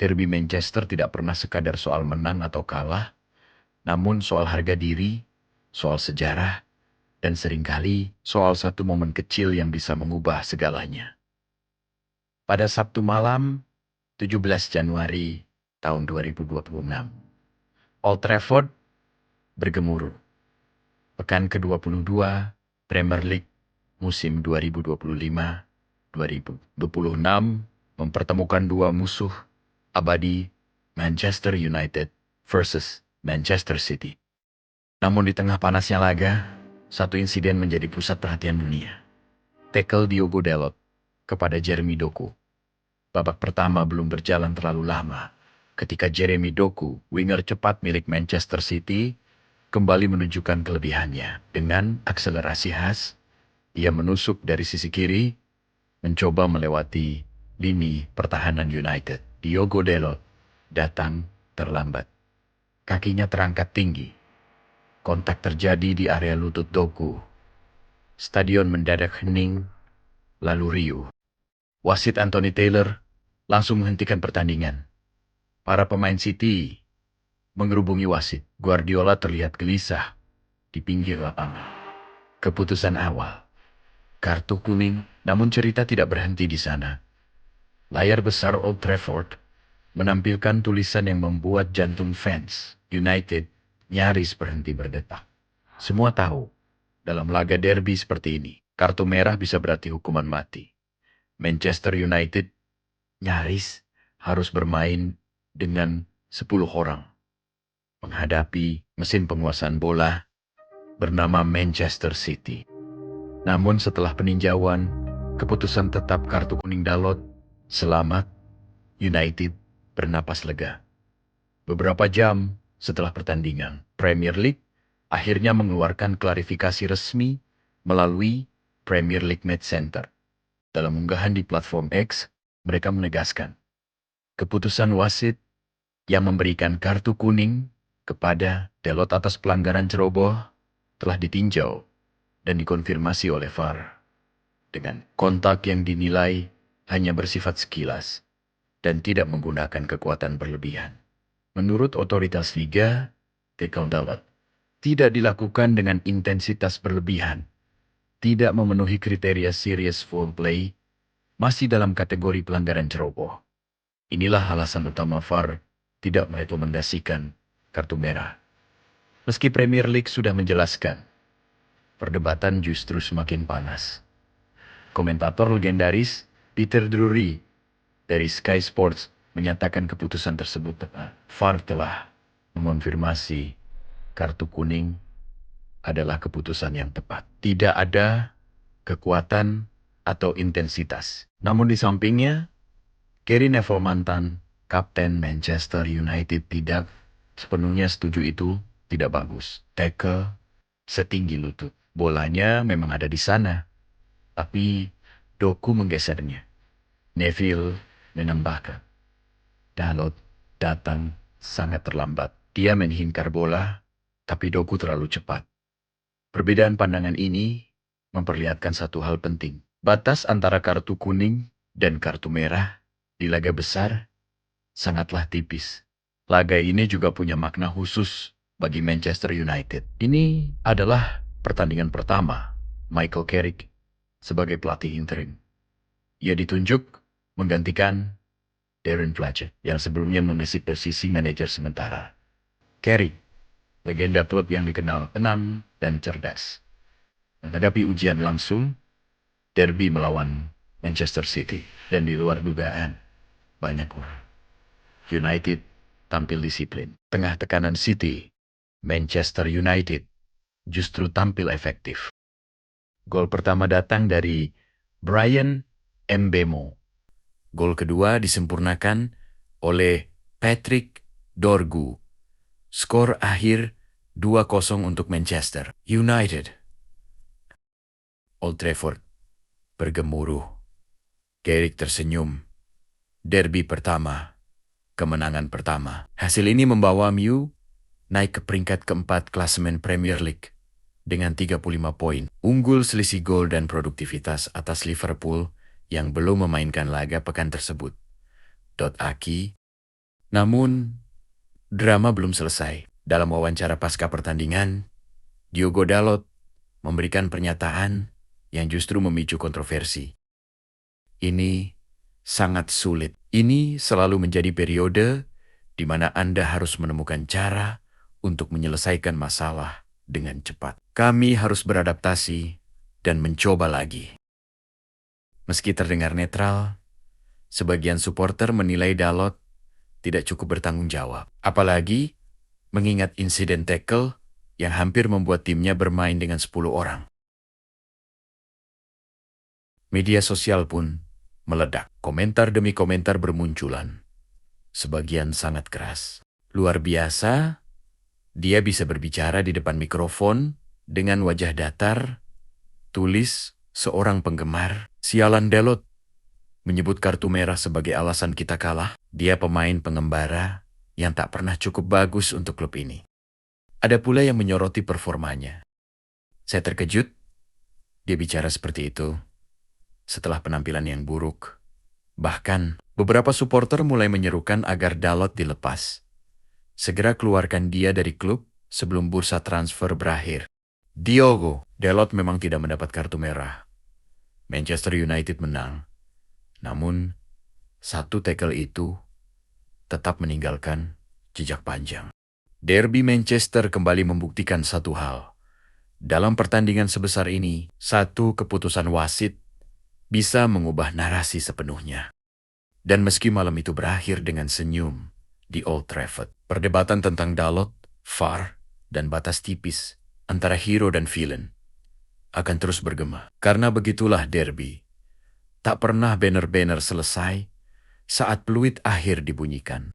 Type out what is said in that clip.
Derby Manchester tidak pernah sekadar soal menang atau kalah, namun soal harga diri, soal sejarah, dan seringkali soal satu momen kecil yang bisa mengubah segalanya. Pada Sabtu malam, 17 Januari tahun 2026, Old Trafford bergemuruh. Pekan ke-22 Premier League musim 2025-2026 mempertemukan dua musuh abadi, Manchester United versus Manchester City. Namun di tengah panasnya laga, satu insiden menjadi pusat perhatian dunia. Tackle Diogo Dalot kepada Jeremy Doku. Babak pertama belum berjalan terlalu lama ketika Jeremy Doku, winger cepat milik Manchester City, kembali menunjukkan kelebihannya. Dengan akselerasi khas, ia menusuk dari sisi kiri, mencoba melewati lini pertahanan United. Diogo Dalot datang terlambat. Kakinya terangkat tinggi. Kontak terjadi di area lutut Doku. Stadion mendadak hening, lalu riuh. Wasit Anthony Taylor langsung menghentikan pertandingan. Para pemain City mengerubungi wasit. Guardiola terlihat gelisah di pinggir lapangan. Keputusan awal, kartu kuning, namun cerita tidak berhenti di sana. Layar besar Old Trafford menampilkan tulisan yang membuat jantung fans United nyaris berhenti berdetak. Semua tahu, dalam laga derby seperti ini, kartu merah bisa berarti hukuman mati. Manchester United nyaris harus bermain dengan 10 orang menghadapi mesin penguasaan bola bernama Manchester City. Namun setelah peninjauan, keputusan tetap kartu kuning Dalot. Selamat, United bernapas lega. Beberapa jam setelah pertandingan, Premier League akhirnya mengeluarkan klarifikasi resmi melalui Premier League Match Center. Dalam unggahan di platform X, mereka menegaskan keputusan wasit yang memberikan kartu kuning kepada Dalot atas pelanggaran ceroboh telah ditinjau dan dikonfirmasi oleh VAR dengan kontak yang dinilai hanya bersifat sekilas dan tidak menggunakan kekuatan berlebihan. Menurut otoritas Liga, tackle Dalot tidak dilakukan dengan intensitas berlebihan, tidak memenuhi kriteria serious foul play, masih dalam kategori pelanggaran ceroboh. Inilah alasan utama VAR tidak merekomendasikan kartu merah. Meski Premier League sudah menjelaskan, perdebatan justru semakin panas. Komentator legendaris Peter Drury dari Sky Sports menyatakan keputusan tersebut tepat. VAR telah mengonfirmasi kartu kuning adalah keputusan yang tepat. Tidak ada kekuatan atau intensitas. Namun di sampingnya, Gary Neville, mantan kapten Manchester United, tidak sepenuhnya setuju. Itu tidak bagus. Tackle setinggi lutut. Bolanya memang ada di sana, tapi Doku menggesernya. Neville menambahkan, Dalot datang sangat terlambat. Dia menghindar bola, tapi Doku terlalu cepat. Perbedaan pandangan ini memperlihatkan satu hal penting. Batas antara kartu kuning dan kartu merah di laga besar sangatlah tipis. Laga ini juga punya makna khusus bagi Manchester United. Ini adalah pertandingan pertama Michael Carrick sebagai pelatih interim. Ia ditunjuk menggantikan Darren Fletcher yang sebelumnya mengisi posisi manajer sementara. Carrick, legenda klub yang dikenal tenang dan cerdas, menghadapi ujian langsung derby melawan Manchester City, dan di luar dugaan banyak orang. United tampil disiplin. Tengah tekanan City, Manchester United justru tampil efektif. Gol pertama datang dari Bryan Mbeumo. Gol kedua disempurnakan oleh Patrick Dorgu. Skor akhir 2-0 untuk Manchester United. Old Trafford bergemuruh. Carrick tersenyum. Derby pertama, kemenangan pertama. Hasil ini membawa MU naik ke peringkat keempat klasemen Premier League dengan 35 poin. Unggul selisih gol dan produktivitas atas Liverpool yang belum memainkan laga pekan tersebut. Aki Namun, drama belum selesai. Dalam wawancara pasca pertandingan, Diogo Dalot memberikan pernyataan yang justru memicu kontroversi. Ini sangat sulit. Ini selalu menjadi periode di mana Anda harus menemukan cara untuk menyelesaikan masalah dengan cepat. Kami harus beradaptasi dan mencoba lagi. Meski terdengar netral, sebagian supporter menilai Dalot tidak cukup bertanggung jawab. Apalagi mengingat insiden tackle yang hampir membuat timnya bermain dengan 10 orang. Media sosial pun meledak. Komentar demi komentar bermunculan. Sebagian sangat keras. Luar biasa, dia bisa berbicara di depan mikrofon dengan wajah datar, tulis seorang penggemar. Sialan Dalot menyebut kartu merah sebagai alasan kita kalah. Dia pemain pengembara yang tak pernah cukup bagus untuk klub ini. Ada pula yang menyoroti performanya. Saya terkejut dia bicara seperti itu setelah penampilan yang buruk. Bahkan, beberapa supporter mulai menyerukan agar Dalot dilepas. Segera keluarkan dia dari klub sebelum bursa transfer berakhir. Diogo Dalot memang tidak mendapat kartu merah. Manchester United menang. Namun, satu tackle itu tetap meninggalkan jejak panjang. Derby Manchester kembali membuktikan satu hal. Dalam pertandingan sebesar ini, satu keputusan wasit bisa mengubah narasi sepenuhnya. Dan meski malam itu berakhir dengan senyum di Old Trafford, perdebatan tentang Dalot, VAR, dan batas tipis antara hero dan villain akan terus bergema. Karena begitulah derby. Tak pernah banner-banner selesai saat peluit akhir dibunyikan.